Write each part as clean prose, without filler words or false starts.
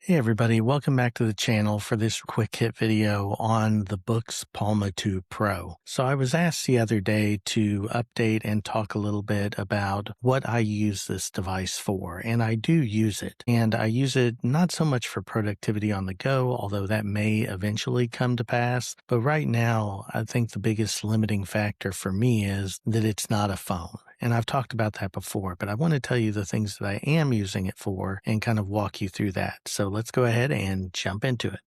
Hey everybody, welcome back to the channel for this quick hit video on the Books Palma 2 Pro. So I was asked the other day to update and talk a little bit about what I use this device for, and I do use it. And I use it not so much for productivity on the go, although that may eventually come to pass. But right now, I think the biggest limiting factor for me is that it's not a phone. And I've talked about that before, but I want to tell you the things that I am using it for and kind of walk you through that. So let's go ahead and jump into it.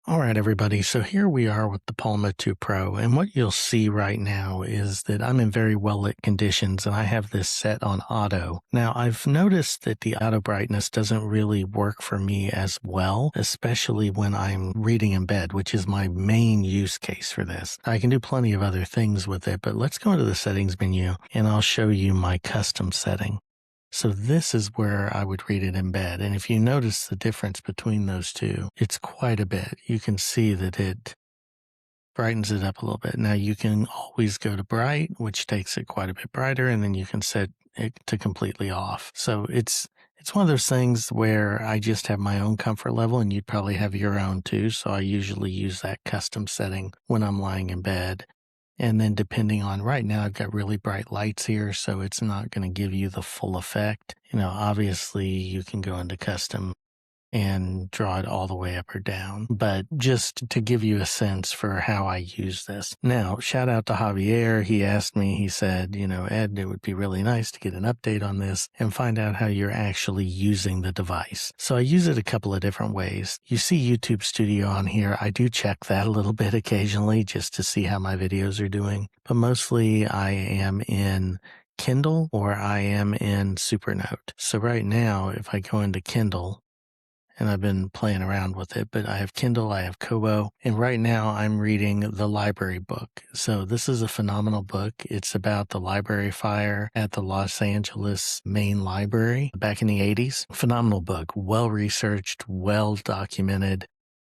All right, everybody. So here we are with the Palma 2 Pro. And what you'll see right now is that I'm in very well lit conditions and I have this set on auto. Now, I've noticed that the auto brightness doesn't really work for me as well, especially when I'm reading in bed, which is my main use case for this. I can do plenty of other things with it, but let's go into the settings menu and I'll show you my custom setting. So this is where I would read it in bed. And if you notice the difference between those two, it's quite a bit. You can see that it brightens it up a little bit. Now you can always go to bright, which takes it quite a bit brighter, and then you can set it to completely off. So it's one of those things where I just have my own comfort level and you'd probably have your own too. So I usually use that custom setting when I'm lying in bed. And then depending on right now, I've got really bright lights here, so it's not going to give you the full effect. Obviously you can go into custom and draw it all the way up or down, but just to give you a sense for how I use this. Now, shout out to Javier. He asked me, he said, Ed, it would be really nice to get an update on this and find out how you're actually using the device. So I use it a couple of different ways. You see YouTube Studio on here. I do check that a little bit occasionally just to see how my videos are doing, but mostly I am in Kindle or I am in Supernote. So right now, if I go into Kindle, and I've been playing around with it, but I have Kindle, I have Kobo, and right now I'm reading the library book. So this is a phenomenal book. It's about the library fire at the Los Angeles main library back in the 80s. Phenomenal book, well-researched, well-documented.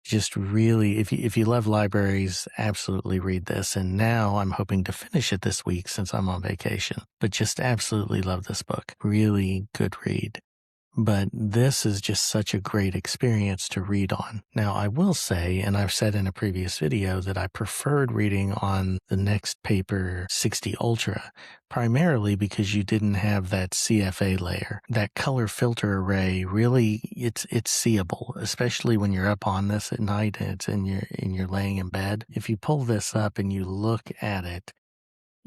Just really, if you love libraries, absolutely read this. And now I'm hoping to finish it this week since I'm on vacation, but just absolutely love this book. Really good read. But this is just such a great experience to read on. Now, I will say, and I've said in a previous video, that I preferred reading on the Next Paper 60 Ultra, primarily because you didn't have that CFA layer. That color filter array, really, it's seeable, especially when you're up on this at night and you're laying in bed. If you pull this up and you look at it,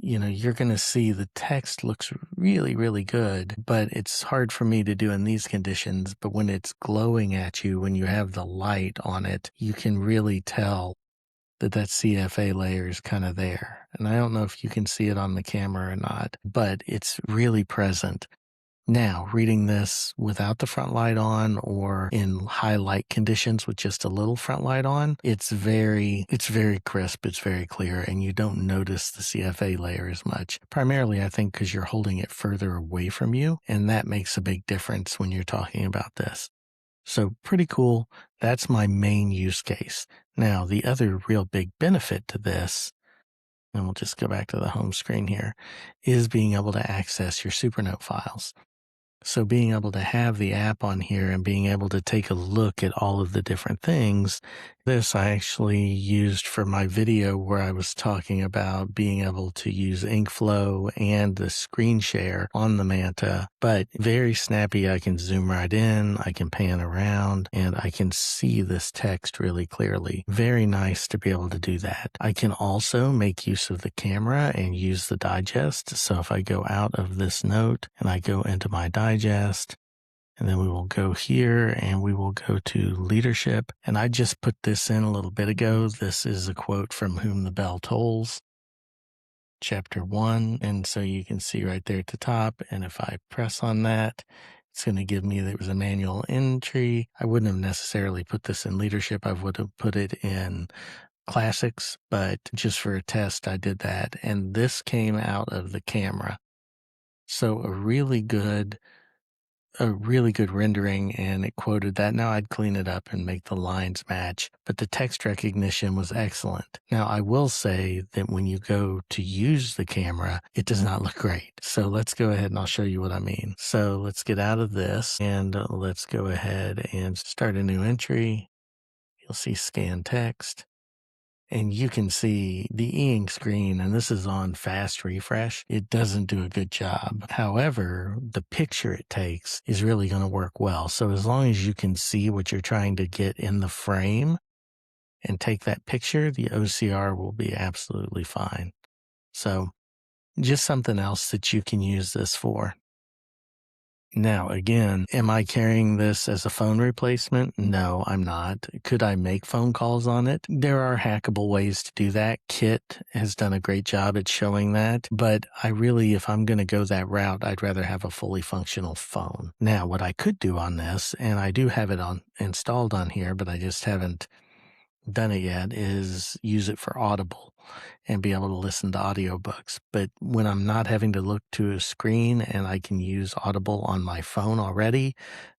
you're going to see the text looks really, really good, but it's hard for me to do in these conditions. But when it's glowing at you, when you have the light on it, you can really tell that CFA layer is kind of there. And I don't know if you can see it on the camera or not, but it's really present. Now, reading this without the front light on or in high light conditions with just a little front light on, it's very crisp, it's very clear, and you don't notice the CFA layer as much. Primarily, I think because you're holding it further away from you, and that makes a big difference when you're talking about this. So pretty cool. That's my main use case. Now, the other real big benefit to this, and we'll just go back to the home screen here, is being able to access your Supernote files. So being able to have the app on here and being able to take a look at all of the different things, this I actually used for my video where I was talking about being able to use InkFlow and the screen share on the Manta, but very snappy. I can zoom right in, I can pan around, and I can see this text really clearly. Very nice to be able to do that. I can also make use of the camera and use the digest. So if I go out of this note and I go into my digest, and then we will go here and we will go to leadership. And I just put this in a little bit ago. This is a quote from Whom the Bell Tolls, chapter 1. And so you can see right there at the top. And if I press on that, it's going to give me there was a manual entry. I wouldn't have necessarily put this in leadership. I would have put it in classics, but just for a test, I did that. And this came out of the camera. So a really good a really good rendering and it quoted that. Now I'd clean it up and make the lines match, but the text recognition was excellent. Now I will say that when you go to use the camera, it does not look great. So let's go ahead and I'll show you what I mean. So let's get out of this and let's go ahead and start a new entry. You'll see scan text. And you can see the e-ink screen, and this is on fast refresh. It doesn't do a good job. However, the picture it takes is really going to work well. So as long as you can see what you're trying to get in the frame and take that picture, the OCR will be absolutely fine. So just something else that you can use this for. Now, again, am I carrying this as a phone replacement? No, I'm not. Could I make phone calls on it? There are hackable ways to do that. Kit has done a great job at showing that. But I really, if I'm going to go that route, I'd rather have a fully functional phone. Now, what I could do on this, and I do have it installed on here, but I just haven't done it yet, is use it for Audible and be able to listen to audiobooks. But when I'm not having to look to a screen and I can use Audible on my phone already,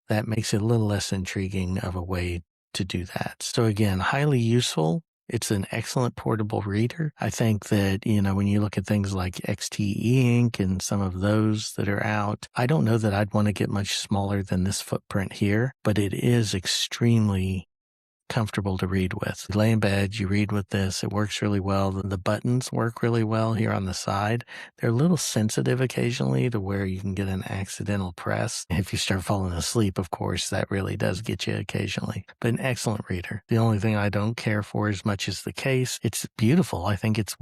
that makes it a little less intriguing of a way to do that. So again, highly useful. It's an excellent portable reader. I think that, when you look at things like XTE Ink and some of those that are out, I don't know that I'd want to get much smaller than this footprint here, but it is extremely comfortable to read with. You lay in bed, you read with this. It works really well. The buttons work really well here on the side. They're a little sensitive occasionally to where you can get an accidental press. If you start falling asleep, of course, that really does get you occasionally. But an excellent reader. The only thing I don't care for as much as the case. It's beautiful. I think it's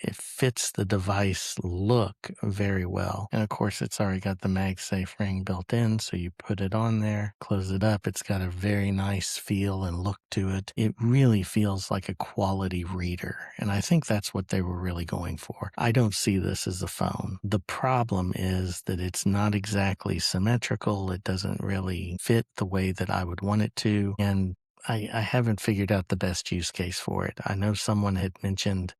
it fits the device look very well. And of course, it's already got the MagSafe ring built in. So you put it on there, close it up. It's got a very nice feel and look to it. It really feels like a quality reader. And I think that's what they were really going for. I don't see this as a phone. The problem is that it's not exactly symmetrical. It doesn't really fit the way that I would want it to. And I haven't figured out the best use case for it. I know someone had mentioned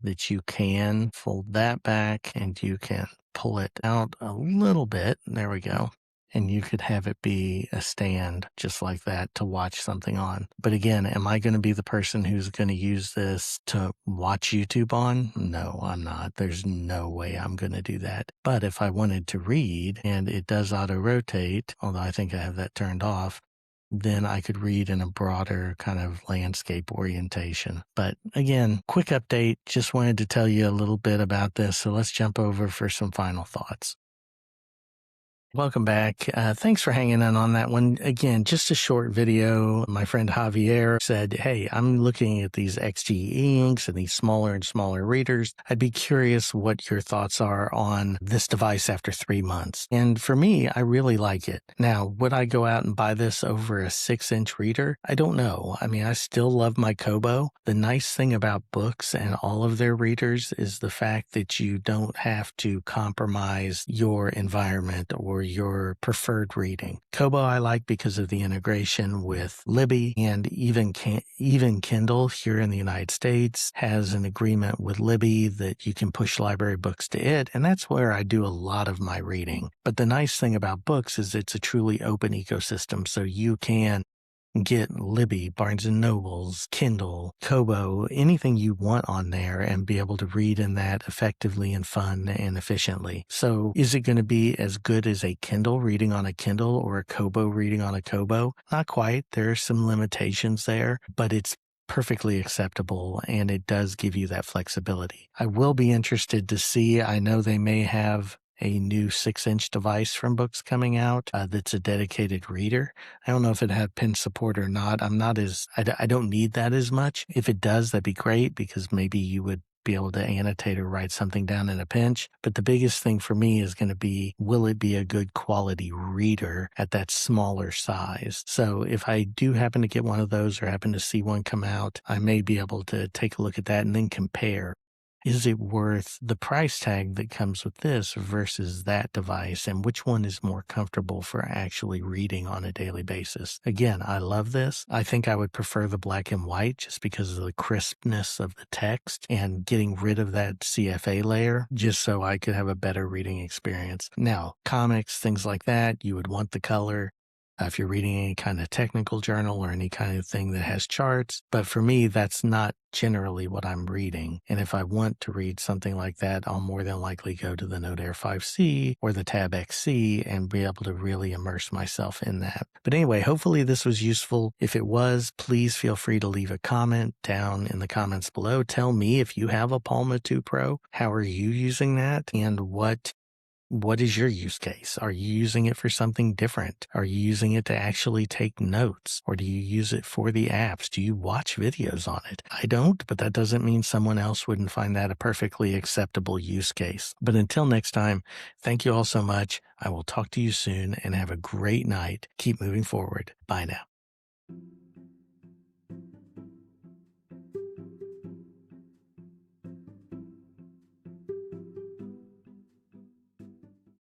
that you can fold that back and you can pull it out a little bit. There we go. And you could have it be a stand just like that to watch something on. But again, am I going to be the person who's going to use this to watch YouTube on? No, I'm not. There's no way I'm going to do that. But if I wanted to read, and it does auto rotate, although I think I have that turned off, then I could read in a broader kind of landscape orientation. But again, quick update. Just wanted to tell you a little bit about this. So let's jump over for some final thoughts. Welcome back. Thanks for hanging in on that one. Again, just a short video. My friend Javier said, hey, I'm looking at these XGE inks and these smaller and smaller readers. I'd be curious what your thoughts are on this device after 3 months. And for me, I really like it. Now, would I go out and buy this over a 6-inch reader? I don't know. I mean, I still love my Kobo. The nice thing about books and all of their readers is the fact that you don't have to compromise your environment or your preferred reading. Kobo I like because of the integration with Libby, and even Kindle here in the United States has an agreement with Libby that you can push library books to it, and that's where I do a lot of my reading. But the nice thing about books is it's a truly open ecosystem, so you can get Libby, Barnes & Nobles, Kindle, Kobo, anything you want on there and be able to read in that effectively and fun and efficiently. So is it going to be as good as a Kindle reading on a Kindle or a Kobo reading on a Kobo? Not quite. There are some limitations there, but it's perfectly acceptable and it does give you that flexibility. I will be interested to see. I know they may have a new 6-inch device from Books coming out that's a dedicated reader. I don't know if it had pen support or not. I don't need that as much. If it does, that'd be great because maybe you would be able to annotate or write something down in a pinch. But the biggest thing for me is going to be, will it be a good quality reader at that smaller size? So if I do happen to get one of those or happen to see one come out, I may be able to take a look at that and then compare. is it worth the price tag that comes with this versus that device? And which one is more comfortable for actually reading on a daily basis? Again, I love this. I think I would prefer the black and white just because of the crispness of the text and getting rid of that CFA layer just so I could have a better reading experience. Now, comics, things like that, you would want the color. If you're reading any kind of technical journal or any kind of thing that has charts. But for me, that's not generally what I'm reading. And if I want to read something like that, I'll more than likely go to the Note Air 5C or the Tab XC and be able to really immerse myself in that. But anyway, hopefully this was useful. If it was, please feel free to leave a comment down in the comments below. Tell me if you have a Palma 2 Pro. How are you using that? And what is your use case? Are you using it for something different? Are you using it to actually take notes? Or do you use it for the apps? Do you watch videos on it? I don't, but that doesn't mean someone else wouldn't find that a perfectly acceptable use case. But until next time, thank you all so much. I will talk to you soon and have a great night. Keep moving forward. Bye now.